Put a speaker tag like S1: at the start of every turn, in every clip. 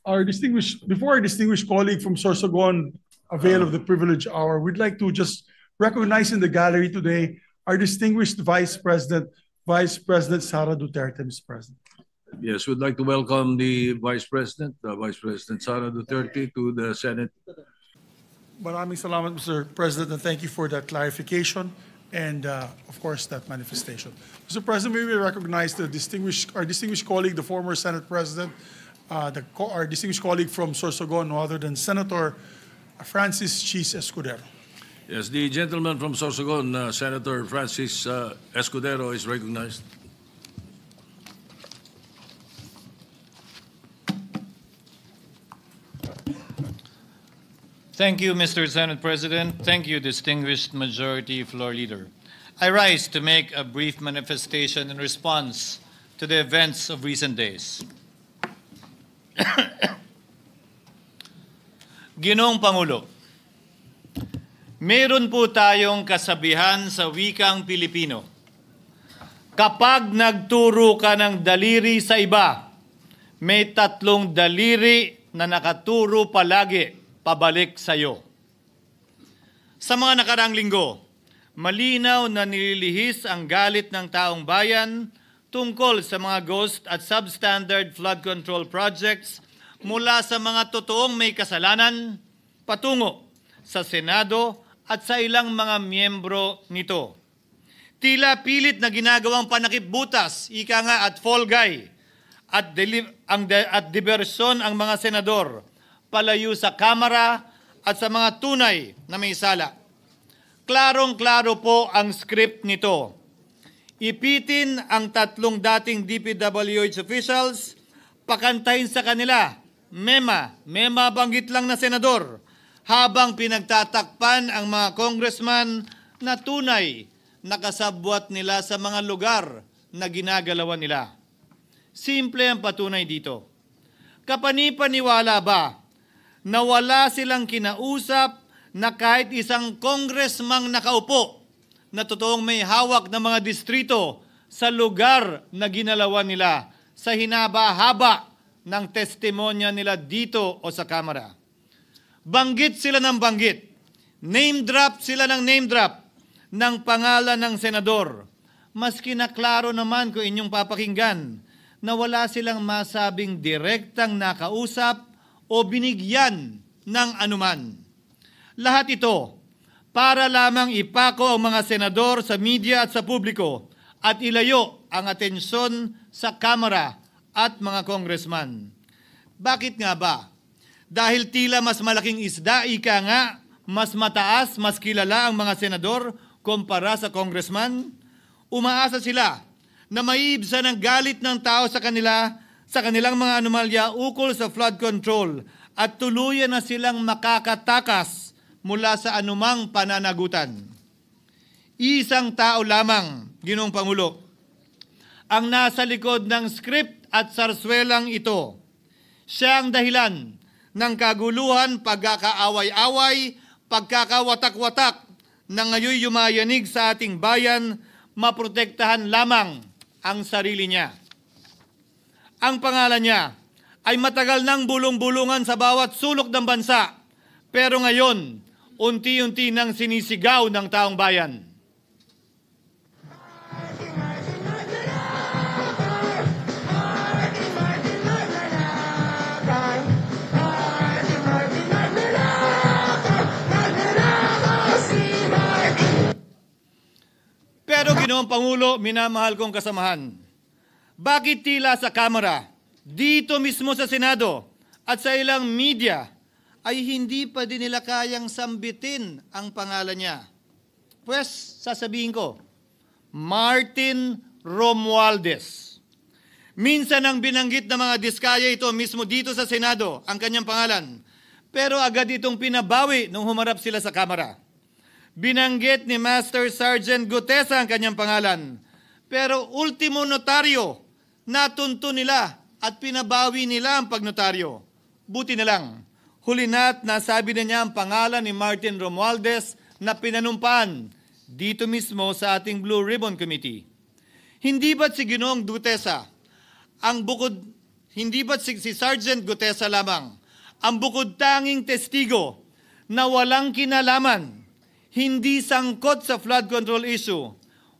S1: before our distinguished colleague from Sorsogon avail of the privilege hour, we'd like to just recognize in the gallery today our distinguished Vice President Sara Duterte, Mr. President.
S2: Yes, we'd like to welcome the Vice President Sara Duterte to the Senate.
S1: Maraming salamat, Mr. President, and thank you for that clarification and, of course, that manifestation. Mr. President, may we recognize our distinguished colleague, the former Senate President, our distinguished colleague from Sorsogon, no other than Senator Francis Chis Escudero.
S2: Yes, the gentleman from Sorsogon, Senator Francis Escudero, is recognized.
S3: Thank you, Mr. Senate President. Thank you, distinguished Majority Floor Leader. I rise to make a brief manifestation in response to the events of recent days. Ginoong Pangulo, meron po tayong kasabihan sa wikang Pilipino. Kapag nagturo ka ng daliri sa iba, may tatlong daliri na nakaturo palagi pabalik sa iyo. Sa mga nakaraang linggo, malinaw na nililihis ang galit ng taong bayan tungkol sa mga ghost at substandard flood control projects mula sa mga totoong may kasalanan patungo sa Senado at sa ilang mga miyembro nito. Tila pilit na ginagawang panakipbutas, ika nga at fall guy, at diversyon ang mga senador palayo sa Kamara at sa mga tunay na may sala. Klarong-klaro po ang script nito. Ipitin ang tatlong dating DPWH officials, pakantahin sa kanila, mema banggit lang na senador, habang pinagtatakpan ang mga congressman na tunay nakasabwat nila sa mga lugar na ginagalawan nila. Simple ang patunay dito. Kapanipaniwala ba na wala silang kinausap na kahit isang congressman nakaupo na totoong may hawak ng mga distrito sa lugar na ginalawan nila sa hinaba-haba ng testimonya nila dito o sa Kamara? Banggit sila ng banggit, name drop sila ng name drop ng pangalan ng senador. Maski na klaro naman kung inyong papakinggan na wala silang masabing direktang nakausap o binigyan ng anuman. Lahat ito para lamang ipako ang mga senador sa media at sa publiko at ilayo ang atensyon sa Kamara at mga congressman. Bakit nga ba? Dahil tila mas malaking isda, ika nga, mas mataas, mas kilala ang mga senador kumpara sa congressman? Umaasa sila na maiibsan ang galit ng tao sa kanilang mga anomalya ukol sa flood control at tuluyan na silang makakatakas mula sa anumang pananagutan. Isang tao lamang, Ginoong Pangulo, ang nasa likod ng script at sarswelang ito. Siya ang dahilan ng kaguluhan, pagkakaaway-away, pagkakawatak-watak na ngayon yumayanig sa ating bayan, maprotektahan lamang ang sarili niya. Ang pangalan niya ay matagal nang bulong-bulungan sa bawat sulok ng bansa, pero ngayon, unti-unti nang sinisigaw ng taong bayan. Pero Ginoong Pangulo, minamahal kong kasamahan, bakit tila sa Kamara, dito mismo sa Senado at sa ilang media ay hindi pa din nila kayang sambitin ang pangalan niya? Pues, sasabihin ko, Martin Romualdez. Minsan ang binanggit ng mga diskaya ito mismo dito sa Senado, ang kanyang pangalan. Pero agad itong pinabawi nung humarap sila sa Kamara. Binanggit ni Master Sergeant Gutesa ang kanyang pangalan. Pero ultimo notaryo, natunto nila at pinabawi nila ang pagnotaryo. Buti na lang, huli na't nasabi na niya ang pangalan ni Martin Romualdez na pinanumpaan dito mismo sa ating Blue Ribbon Committee. Hindi ba't si Ginoong Gutesa ang bukod hindi ba't si Sergeant Gutesa lamang ang bukod tanging testigo na walang kinalaman, hindi sangkot sa flood control issue,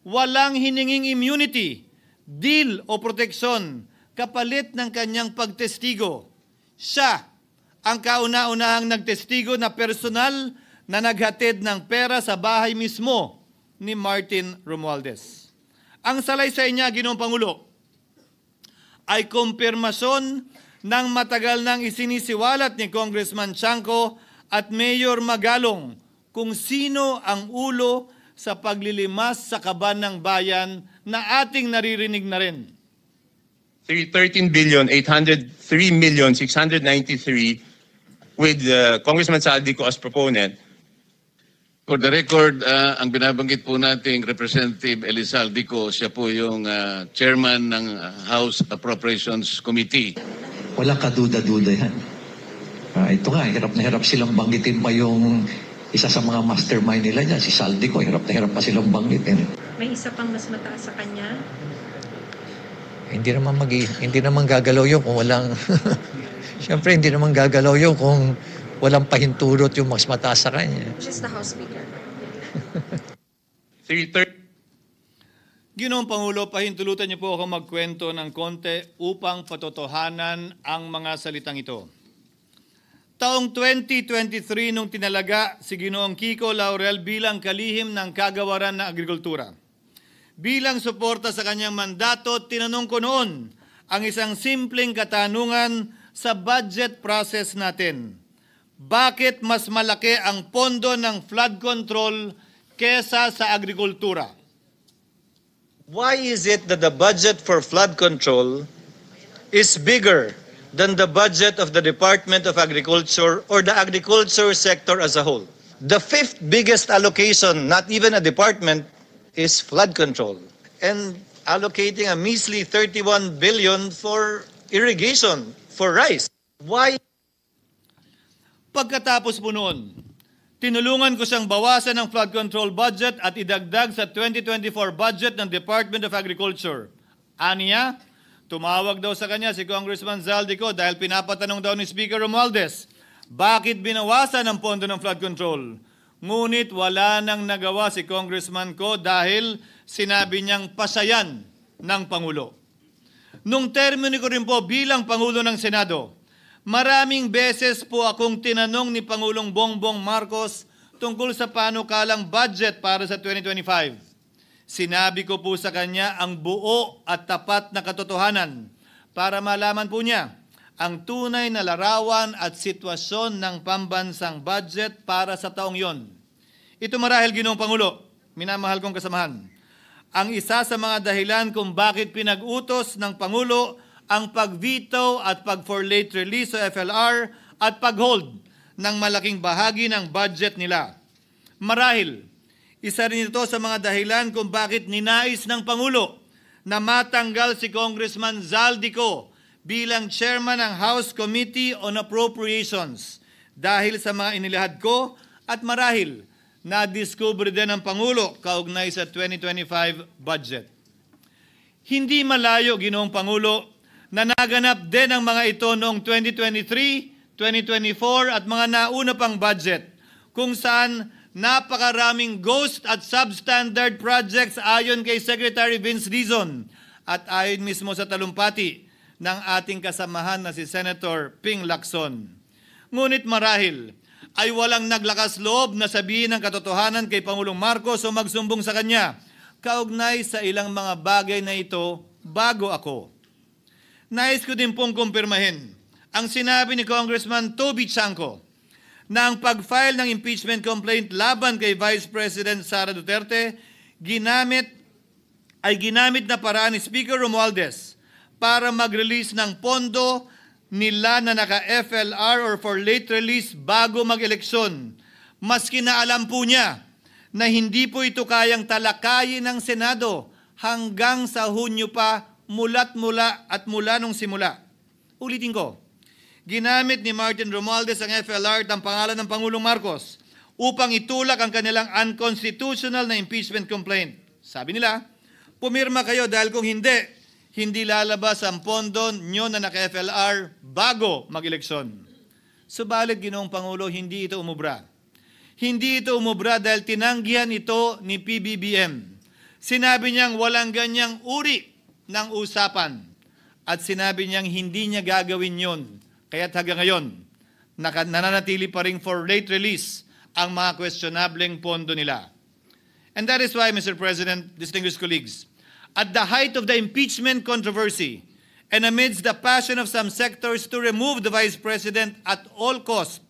S3: walang hininging immunity, deal o proteksyon kapalit ng kanyang pagtestigo. Siya ang kauna-unahang nagtestigo na personal na naghatid ng pera sa bahay mismo ni Martin Romualdez. Ang salaysay niya, Ginoong Pangulo, ay kumpirmasyon ng matagal nang isinisiwalat ni Congressman Chanco at Mayor Magalong kung sino ang ulo sa paglilimas sa kaban ng bayan na ating naririnig na rin.
S4: 13,803,693 with Congressman Saldico as proponent.
S2: For the record, ang binabanggit po nating Representative Elizalde, siya po yung chairman ng House Appropriations Committee.
S5: Walang kaduda-duda yan. Ito nga, hirap na hirap silang banggitin pa yung isa sa mga mastermind nila dyan, si Saldico, hirap na hirap pa silang banggitin.
S6: May isa pang mas mataas sa kanya?
S5: Hindi naman gagalaw yun kung walang... Siyempre, hindi naman gagalaw yun kung walang pahintulot yung mas mataas sa kanya.
S6: Just the House Speaker.
S3: Ginoong Pangulo, pahintulutan niyo po ako magkwento ng konti upang patotohanan ang mga salitang ito. Taong 2023 nung tinalaga si Ginoong Kiko Laurel bilang kalihim ng kagawaran ng agrikultura. Bilang suporta sa kanyang mandato, tinanong ko noon ang isang simpleng katanungan sa budget process natin. Bakit mas malaki ang pondo ng flood control kesa sa agrikultura?
S7: Why is it that the budget for flood control is bigger than the budget of the Department of Agriculture or the agriculture sector as a whole? The fifth biggest allocation, not even a department, is flood control. And allocating a measly 31 billion for irrigation, for rice. Why?
S3: Pagkatapos po noon, tinulungan ko siyang bawasan ang flood control budget at idagdag sa 2024 budget ng Department of Agriculture. Aniya, tumawag daw sa kanya si Congressman Zaldico dahil pinapatanong daw ni Speaker Romualdez, bakit binawasan ang pondo ng flood control? Ngunit wala nang nagawa si Congressman ko dahil sinabi niyang pasayan ng Pangulo. Nung termino ko rin po bilang Pangulo ng Senado, maraming beses po akong tinanong ni Pangulong Bongbong Marcos tungkol sa panukalang budget para sa 2025. Sinabi ko po sa kanya ang buo at tapat na katotohanan para malaman po niya ang tunay na larawan at sitwasyon ng pambansang budget para sa taong yon. Ito marahil, Ginoong Pangulo, minamahal kong kasamahan, ang isa sa mga dahilan kung bakit pinag-utos ng Pangulo ang pag-veto at pag-for late release o FLR at pag-hold ng malaking bahagi ng budget nila. Marahil, isa rin ito sa mga dahilan kung bakit ninais ng Pangulo na matanggal si Congressman Zaldico bilang chairman ng House Committee on Appropriations dahil sa mga inilahad ko at marahil na-discover din ng Pangulo kaugnay sa 2025 budget. Hindi malayo, Ginoong Pangulo, na naganap din ang mga ito noong 2023, 2024 at mga nauna pang budget kung saan napakaraming ghost at substandard projects ayon kay Secretary Vince Dizon at ayon mismo sa talumpati ng ating kasamahan na si Senator Ping Lacson. Ngunit marahil ay walang naglakas loob na sabihin ang katotohanan kay Pangulong Marcos o magsumbong sa kanya kaugnay sa ilang mga bagay na ito bago ako. Nais ko din pong kumpirmahin ang sinabi ni Congressman Toby Chanco na ang pag-file ng impeachment complaint laban kay Vice President Sara Duterte ginamit na paraan ni Speaker Romualdez para mag-release ng pondo nila na naka-FLR or for late release bago mag-eleksyon. Maski na alam po niya na hindi po ito kayang talakayin ng Senado hanggang sa Hunyo pa mula nung simula. Ulitin ko, ginamit ni Martin Romualdez ang FLR at ang pangalan ng Pangulong Marcos upang itulak ang kanilang unconstitutional na impeachment complaint. Sabi nila, pumirma kayo dahil kung hindi, hindi lalabas ang pondo nyo na naka-FLR bago mag-eleksyon. Subalit, Ginoong Pangulo, hindi ito umubra. Hindi ito umubra dahil tinanggihan ito ni PBBM. Sinabi niyang walang ganyang uri ng usapan at sinabi niyang hindi niya gagawin yon. Kaya't hanggang ngayon, nananatili pa rin for late release ang mga questionableng pondo nila. And that is why, Mr. President, distinguished colleagues, at the height of the impeachment controversy and amidst the passion of some sectors to remove the Vice President at all costs,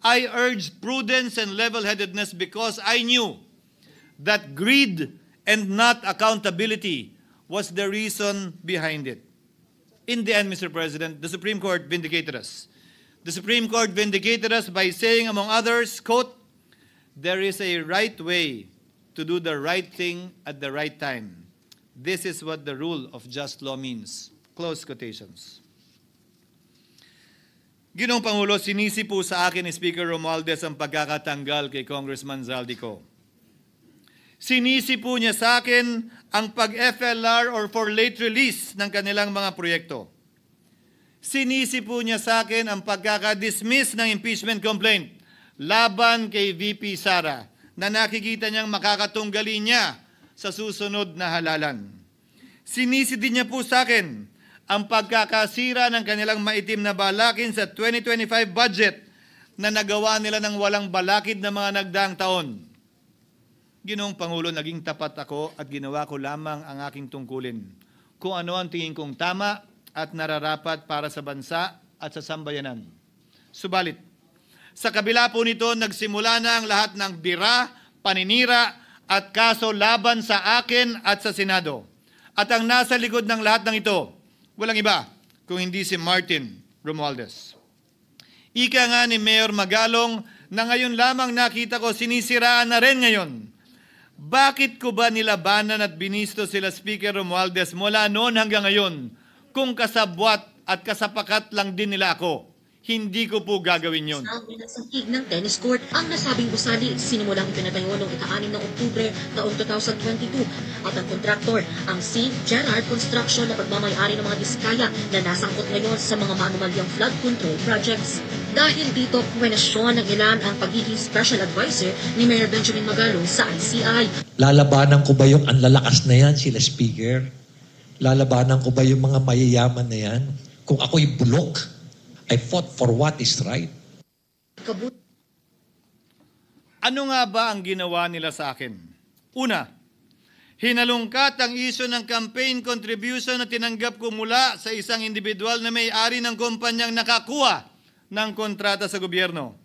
S3: I urged prudence and level-headedness because I knew that greed and not accountability was the reason behind it. In the end, Mr. President, the Supreme Court vindicated us. The Supreme Court vindicated us by saying, among others, quote, "There is a right way to do the right thing at the right time. This is what the rule of just law means." Close quotations. Ginoong Pangulo, sinisi po sa akin ni Speaker Romualdez ang pagkakatanggal kay Congressman Zaldico. Sinisi po niya sa akin ang pag-FLR or for late release ng kanilang mga proyekto. Sinisi po niya sa akin ang pagkakadismiss ng impeachment complaint laban kay VP Sara na nakikita niyang makakatunggali niya sa susunod na halalan. Sinisi din niya po sa akin ang pagkakasira ng kanilang maitim na balakin sa 2025 budget na nagawa nila ng walang balakid na mga nagdaang taon. Ginoong Pangulo, naging tapat ako at ginawa ko lamang ang aking tungkulin. Kung ano ang tingin kong tama at nararapat para sa bansa at sa sambayanan. Subalit, sa kabila po nito, nagsimula na ang lahat ng bira, paninira at kaso laban sa akin at sa Senado. At ang nasa likod ng lahat ng ito, walang iba kung hindi si Martin Romualdez. Ika nga ni Mayor Magalong na ngayon lamang nakita ko sinisiraan na rin ngayon. Bakit ko ba nilabanan at binisto sila Speaker Romualdez mula noon hanggang ngayon kung kasabwat at kasapakat lang din nila ako? Hindi ko po gagawin yun.
S8: Sa pinasangkig ng tennis court, ang nasabing gusali sinimulang pinatayo noong ika-6 ng Oktubre taong 2022 at ang kontraktor, ang St. Gerard Construction na pagmamayari ng mga diskaya na nasangkot ngayon sa mga maanumalyang flood control projects. Dahil dito, kwenasyon ng ilan ang pagiging special advisor ni Mayor Benjamin Magalong sa ICI.
S5: Lalabanan ko ba yung anlalakas na yan, sila Speaker? Lalabanan ko ba yung mga mayayaman na yan? Kung ako'y bulok, I fought for what is right.
S3: Ano nga ba ang ginawa nila sa akin? Una, hinalungkat ang isyo ng campaign contribution na tinanggap ko mula sa isang individual na may-ari ng kumpanyang nakakuha ng kontrata sa gobyerno.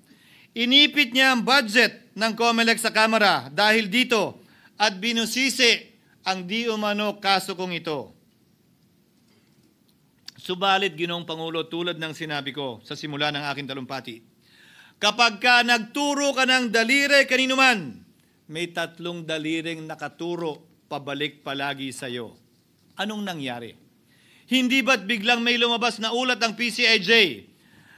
S3: Inipit niya ang budget ng COMELEC sa Kamara dahil dito at binusisi ang di umano kaso kong ito. Subalit, Ginoong Pangulo, tulad ng sinabi ko sa simula ng aking talumpati, kapag ka nagturo ka ng daliri kanino man, may 3 daliring nakaturo pabalik palagi sa iyo. Anong nangyari? Hindi ba't biglang may lumabas na ulat ng PCIJ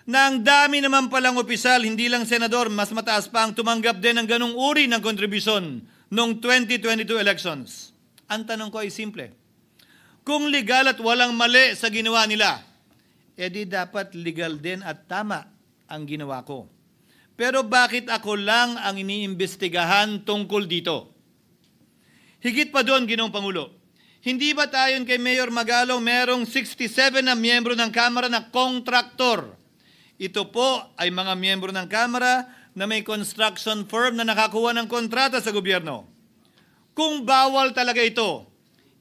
S3: na ang dami naman palang opisyal, hindi lang senador, mas mataas pa ang tumanggap din ng ganong uri ng kontribusyon noong 2022 elections? Ang tanong ko ay simple. Kung legal at walang mali sa ginawa nila, edi dapat legal din at tama ang ginawa ko. Pero bakit ako lang ang iniimbestigahan tungkol dito? Higit pa doon, Ginoong Pangulo, hindi ba tayon kay Mayor Magalong merong 67 na miyembro ng Kamara na kontraktor? Ito po ay mga miyembro ng Kamara na may construction firm na nakakuha ng kontrata sa gobyerno. Kung bawal talaga ito,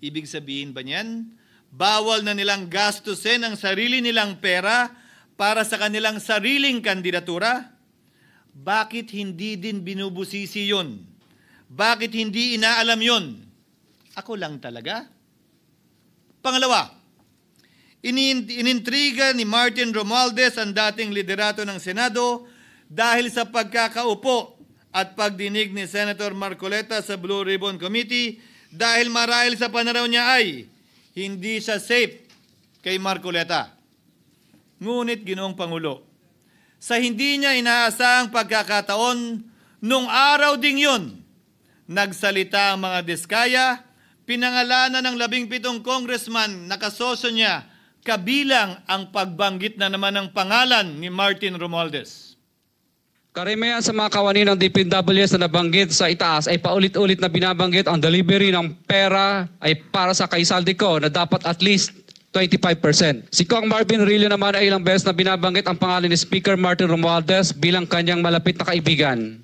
S3: ibig sabihin ba niyan, bawal na nilang gastusin ang sarili nilang pera para sa kanilang sariling kandidatura? Bakit hindi din binubusisi yun? Bakit hindi inaalam yun? Ako lang talaga? Pangalawa, inintriga ni Martin Romualdez ang dating liderato ng Senado dahil sa pagkakaupo at pagdinig ni Senator Marcoleta sa Blue Ribbon Committee dahil marahil sa pananaw niya ay hindi siya safe kay Marcoleta. Ngunit, Ginoong Pangulo, sa hindi niya inaasahang pagkakataon, nung araw ding yun, nagsalita ang mga diskaya, pinangalanan ng 17 congressman na kasosyo niya, kabilang ang pagbanggit na naman ng pangalan ni Martin Romualdez.
S9: Karamihan sa mga kawani ng DPWH na nabanggit sa itaas ay paulit-ulit na binabanggit ang delivery ng pera ay para sa kay Saldico na dapat at least 25%. Si Kong Marvin Rillo naman ay ilang beses na binabanggit ang pangalan ni Speaker Martin Romualdez bilang kanyang malapit na kaibigan.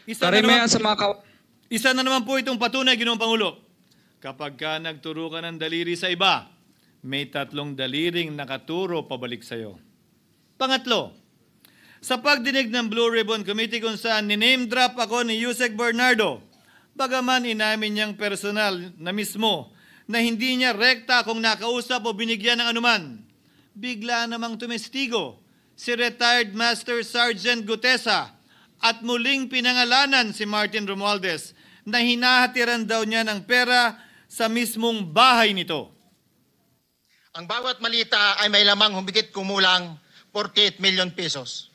S9: Isa
S3: na naman po itong patunay, Ginoong Pangulo. Kapag ka nagturo ka ng daliri sa iba, may 3 daliring nakaturo pabalik sa iyo. Pangatlo, sa pagdinig ng Blue Ribbon Committee kung saan niname drop ako ni Yusek Bernardo, bagaman inamin niyang personal na mismo na hindi niya rekta kung nakausap o binigyan ng anuman, bigla namang tumestigo si retired Master Sergeant Gutesa at muling pinangalanan si Martin Romualdez na hinahatiran daw niya ng pera sa mismong bahay nito.
S10: Ang bawat malita ay may lamang humigit kumulang 48 million pesos.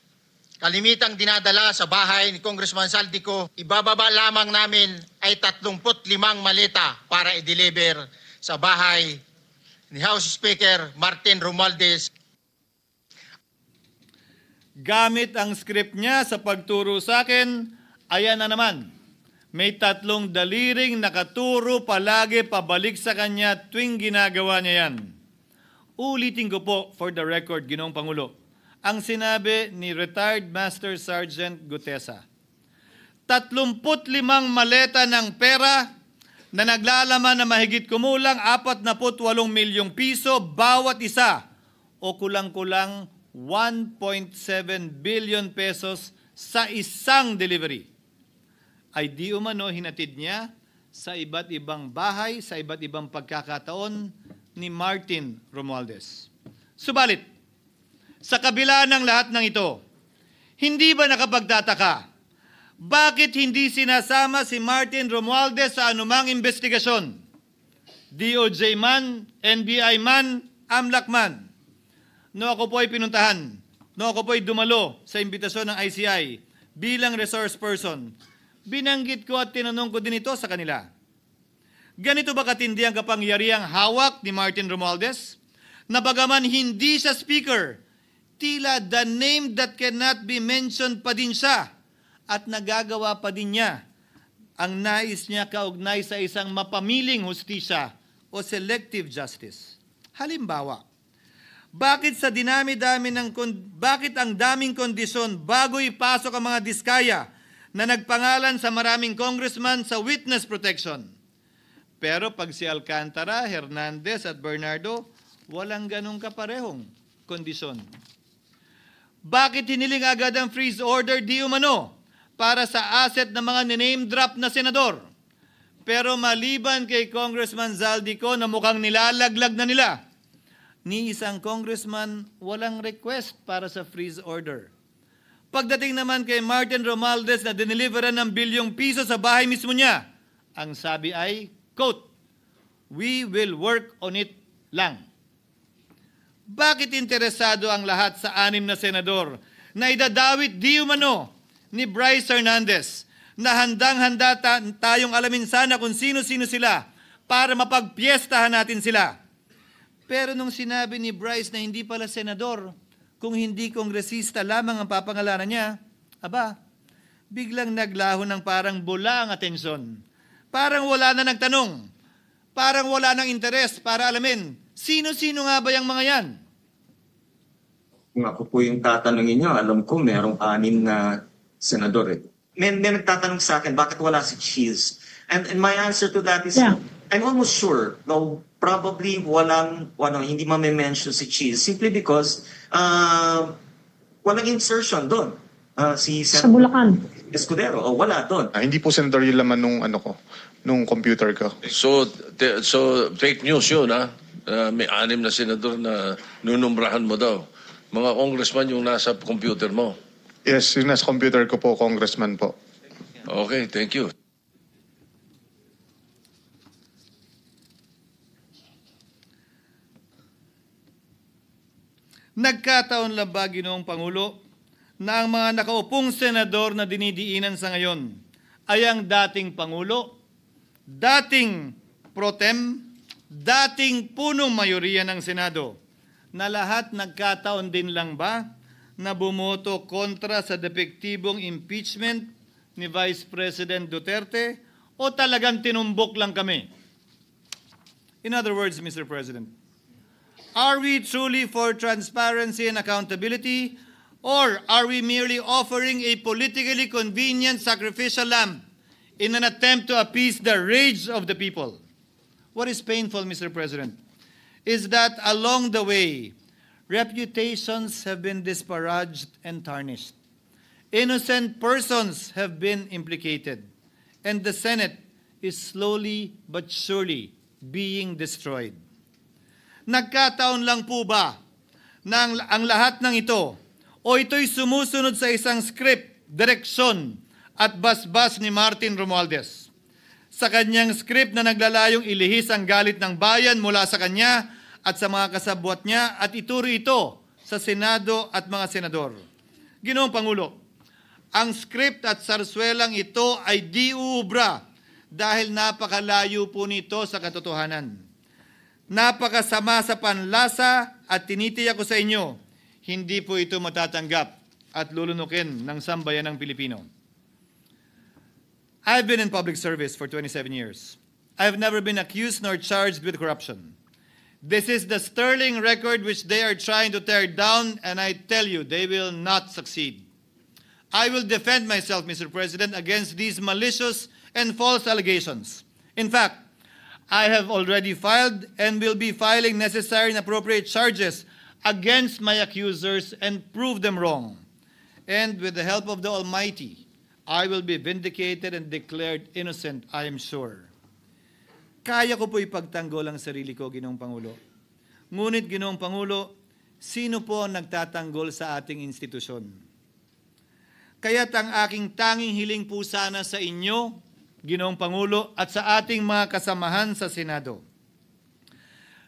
S10: Kalimitang dinadala sa bahay ni Congressman Saldico, ibababa lamang namin ay 35 malita para i-deliver sa bahay ni House Speaker Martin Romualdez.
S3: Gamit ang script niya sa pagturo sa akin, ayan na naman. May 3 daliring nakaturo palagi pabalik sa kanya tuwing ginagawa niya yan. Ulitin ko po for the record, Ginoong Pangulo, ang sinabi ni retired Master Sergeant Gutesa. 35 maleta ng pera na naglalaman na mahigit kumulang 48 milyong piso bawat isa o kulang-kulang 1.7 billion pesos sa isang delivery. Ay di umano hinatid niya sa iba't ibang bahay, sa iba't ibang pagkakataon ni Martin Romualdez. Subalit, sa kabila ng lahat ng ito, hindi ba nakapagtataka? Bakit hindi sinasama si Martin Romualdez sa anumang investigasyon? DOJ man, NBI man, AMLAC man. No ako po ay pinuntahan, no ako po ay dumalo sa imbitasyon ng ICI bilang resource person, binanggit ko at tinanong ko din ito sa kanila. Ganito ba katindi ang kapangyarihang hawak ni Martin Romualdez? Na bagaman hindi siya speaker, tila the name that cannot be mentioned pa din siya at nagagawa pa din niya ang nais niya kaugnay sa isang mapamiling hustisya o selective justice. Halimbawa, bakit ang daming kondisyon bago ipasok ang mga diskaya na nagpangalan sa maraming congressman sa witness protection? Pero pag si Alcantara, Hernandez at Bernardo, walang ganong kaparehong kondisyon. Bakit hiniling agad ang freeze order di umano para sa asset ng mga name drop na senador? Pero maliban kay Congressman Zaldico na mukhang nilalaglag na nila, ni isang congressman walang request para sa freeze order. Pagdating naman kay Martin Romualdez na dineliveran ng bilyong piso sa bahay mismo niya, ang sabi ay, quote, "We will work on it lang." Bakit interesado ang lahat sa 6 na senador na idadawit di umano ni Bryce Hernandez na handang-handa tayong alamin sana kung sino-sino sila para mapagpiestahan natin sila? Pero nung sinabi ni Bryce na hindi pala senador, kung hindi kongresista lamang ang papangalanan niya, aba, biglang naglaho ng parang bula ang atensyon. Parang wala na nagtanong. Parang wala nang interes para alamin, sino-sino nga ba yung mga yan?
S11: Kung ako po yung tatanungin niyo, alam ko merong 6 na senador eh. May nagtatanong sa akin, bakit wala si Cheese? And my answer to that is, I'm almost sure, no, probably hindi ma-mention si Cheese simply because walang insertion doon. Si
S12: sa Bulacan.
S11: Escudero, wala doon.
S13: Hindi po senador yung laman nung computer ko.
S2: So fake news yun, ha? May 6 na senador na nunumbrahan mo daw. Mga congressman yung nasa computer mo.
S13: Yes, yung nasa computer ko po, congressman po.
S2: Okay, thank you.
S3: Nagkataon lang ba, Ginoong Pangulo, na ang mga nakaupong senador na dinidiinan sa ngayon ay ang dating Pangulo, dating pro tem, dating punong mayoriya ng Senado, na lahat nagkataon din lang ba na bumoto kontra sa depektibong impeachment ni Vice President Duterte o talagang tinumbok lang kami? In other words, Mr. President, are we truly for transparency and accountability, or are we merely offering a politically convenient sacrificial lamb in an attempt to appease the rage of the people? What is painful, Mr. President, is that along the way, reputations have been disparaged and tarnished. Innocent persons have been implicated, and the Senate is slowly but surely being destroyed. Nagkataon lang po ba na ang lahat ng ito o ito'y sumusunod sa isang script, direksyon at basbas ni Martin Romualdez? Sa kanyang script na naglalayong ilihis ang galit ng bayan mula sa kanya at sa mga kasabwat niya at ituro ito sa Senado at mga senador. Ginoong Pangulo, ang script at sarswelang ito ay di uubra dahil napakalayo po nito sa katotohanan. Napakasama sa panlasa at tinitiyak ko sa inyo, hindi po ito matatanggap at lulunukin ng sambayanang Pilipino. I've been in public service for 27 years. I've never been accused nor charged with corruption. This is the sterling record which they are trying to tear down, and I tell you, they will not succeed. I will defend myself, Mr. President, against these malicious and false allegations. In fact, I have already filed and will be filing necessary and appropriate charges against my accusers and prove them wrong. And with the help of the Almighty, I will be vindicated and declared innocent, I am sure. Kaya ko po ipagtanggol ang sarili ko, Ginoong Pangulo. Ngunit, Ginoong Pangulo, sino po ang nagtatanggol sa ating institusyon? Kaya't ang aking tanging hiling po sana sa inyo, Ginoong Pangulo, at sa ating mga kasamahan sa Senado.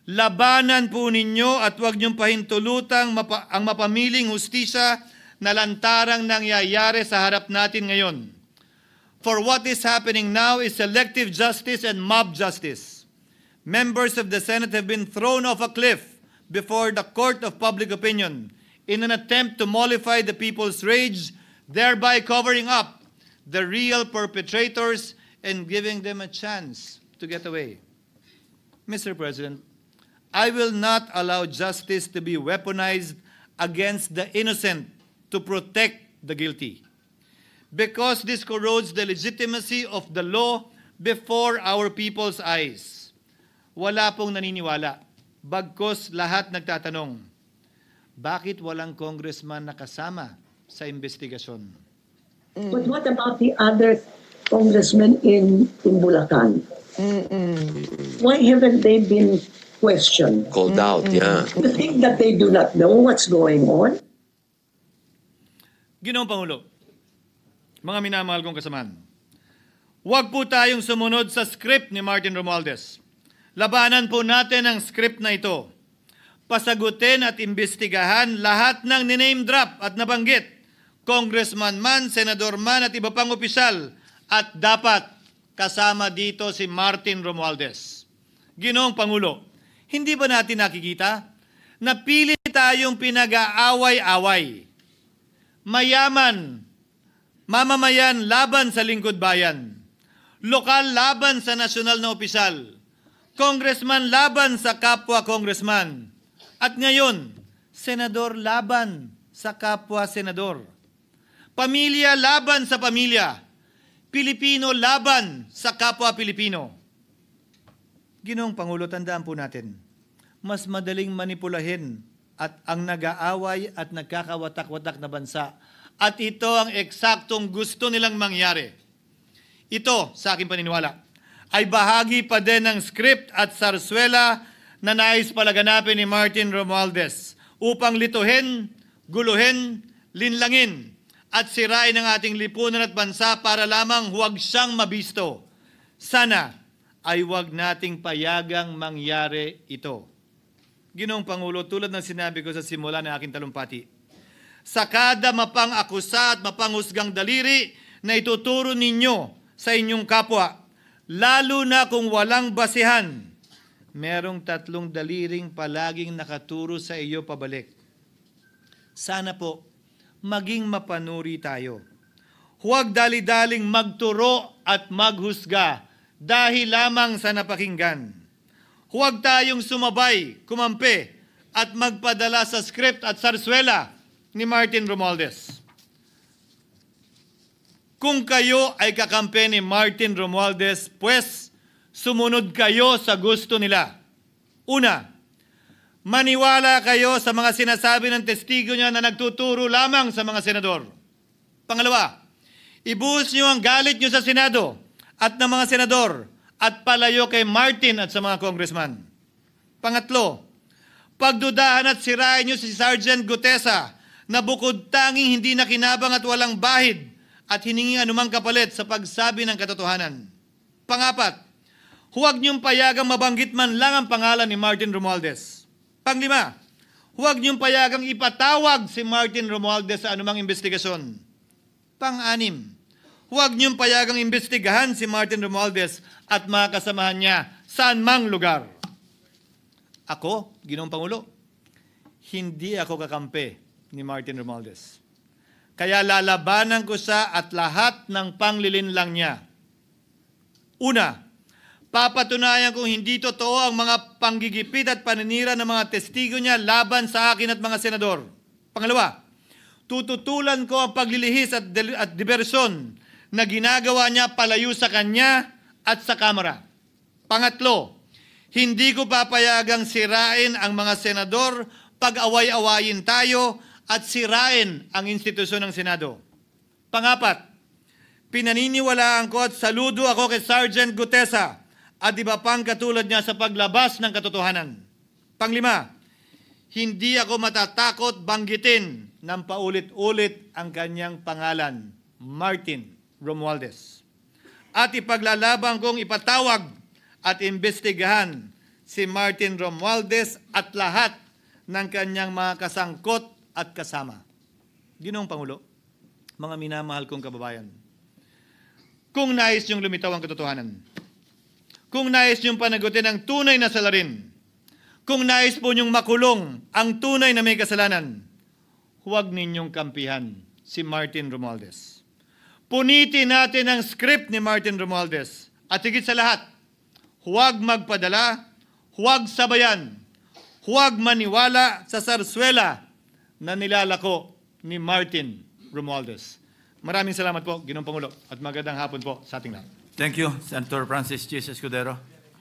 S3: Labanan po ninyo at huwag niyong pahintulutang ang mapamiling hustisya na lantarang nangyayari sa harap natin ngayon. For what is happening now is selective justice and mob justice. Members of the Senate have been thrown off a cliff before the court of public opinion in an attempt to mollify the people's rage, thereby covering up the real perpetrators and giving them a chance to get away. Mr. President, I will not allow justice to be weaponized against the innocent to protect the guilty, because this corrodes the legitimacy of the law before our people's eyes. Wala pong naniniwala, bagkos lahat nagtatanong, bakit walang congressman na kasama sa investigasyon?
S12: But what about the other congressmen in Bulacan? Why haven't they been questioned?
S14: Called out, yeah.
S12: You think that they do not know what's going on?
S3: Ginoong Pangulo, mga minamahal kong kasamahan, huwag po tayong sumunod sa script ni Martin Romualdez. Labanan po natin ang script na ito. Pasagutin at imbestigahan lahat ng niname drop at nabanggit, congressman man, senador man at iba pang opisyal, at dapat kasama dito si Martin Romualdez. Ginoong Pangulo, hindi ba natin nakikita na pili tayong pinag-aaway-away? Mayaman, mamamayan laban sa lingkod bayan, lokal laban sa nasyonal na opisyal, congressman laban sa kapwa congressman, at ngayon, senador laban sa kapwa senador, pamilya laban sa pamilya, Pilipino laban sa kapwa Pilipino. Ginoong Pangulo, tandaan po natin, mas madaling manipulahin at ang nag-aaway at nagkakawatak-watak na bansa. At ito ang eksaktong gusto nilang mangyari. Ito, sa aking paniniwala, ay bahagi pa din ng script at sarswela na nais palaganapin ni Martin Romualdez upang lituhin, guluhin, linlangin at sirain ang ating lipunan at bansa para lamang huwag siyang mabisto. Sana ay huwag nating payagang mangyari ito. Ginoong Pangulo, tulad ng sinabi ko sa simula ng aking talumpati, sa kada mapang-akusa at mapanghusgang daliri na ituturo ninyo sa inyong kapwa, lalo na kung walang basihan, merong 3 daliring palaging nakaturo sa iyo pabalik. Sana po, maging mapanuri tayo. Huwag dali-daling magturo at maghusga dahil lamang sa napakinggan. Huwag tayong sumabay, kumampi, at magpadala sa script at sarswela ni Martin Romualdez. Kung kayo ay kakampi ni Martin Romualdez, pues sumunod kayo sa gusto nila. Una, maniwala kayo sa mga sinasabi ng testigo niya na nagtuturo lamang sa mga senador. Pangalawa, ibuhos niyo ang galit niyo sa Senado at ng mga senador at palayo kay Martin at sa mga congressman. Pangatlo, pagdudahan at sirain niyo si Sergeant Gutesa na bukod tanging hindi nakinabang at walang bahid at hiningi anumang kapalit sa pagsabi ng katotohanan. Pangapat, huwag niyong payagang mabanggit man lang ang pangalan ni Martin Romualdez. Panglima, huwag niyong payagang ipatawag si Martin Romualdez sa anumang investigasyon. Pang-anim, huwag niyong payagang imbestigahan si Martin Romualdez at mga kasamahan niya saan mang lugar. Ako, Ginoong Pangulo, hindi ako kakampi ni Martin Romualdez. Kaya lalabanan ko siya at lahat ng panglilinlang niya. Una, papatunayan kong hindi totoo ang mga panggigipit at paninira ng mga testigo niya laban sa akin at mga senador. Pangalawa, tututulan ko ang paglilihis at diversyon na ginagawa niya palayo sa kanya at sa Kamara. Pangatlo, hindi ko papayagang sirain ang mga senador pag away-awayin tayo at sirain ang institusyon ng Senado. Pangapat, pinaniniwalaan ko at saludo ako kay Sergeant Gutesa at iba pang katulad niya sa paglabas ng katotohanan. Panglima, hindi ako matatakot banggitin ng paulit-ulit ang kanyang pangalan, Martin Romualdez. At ipaglalaban kong ipatawag at imbestigahan si Martin Romualdez at lahat ng kanyang mga kasangkot at kasama. Ginoong Pangulo, mga minamahal kong kababayan, kung nais niyong lumitaw ang katotohanan, kung nais niyong panagutin ang tunay na salarin, kung nais po niyong makulong ang tunay na may kasalanan, huwag ninyong kampihan si Martin Romualdez. Punitin natin ang script ni Martin Romualdez at higit sa lahat, huwag magpadala, huwag sabayan, huwag maniwala sa sarswela na nilalako ni Martin Romualdez. Maraming salamat po, Ginoong Pangulo, at magandang hapon po sa ating lahat. Thank you, Senator Francis G. Escudero.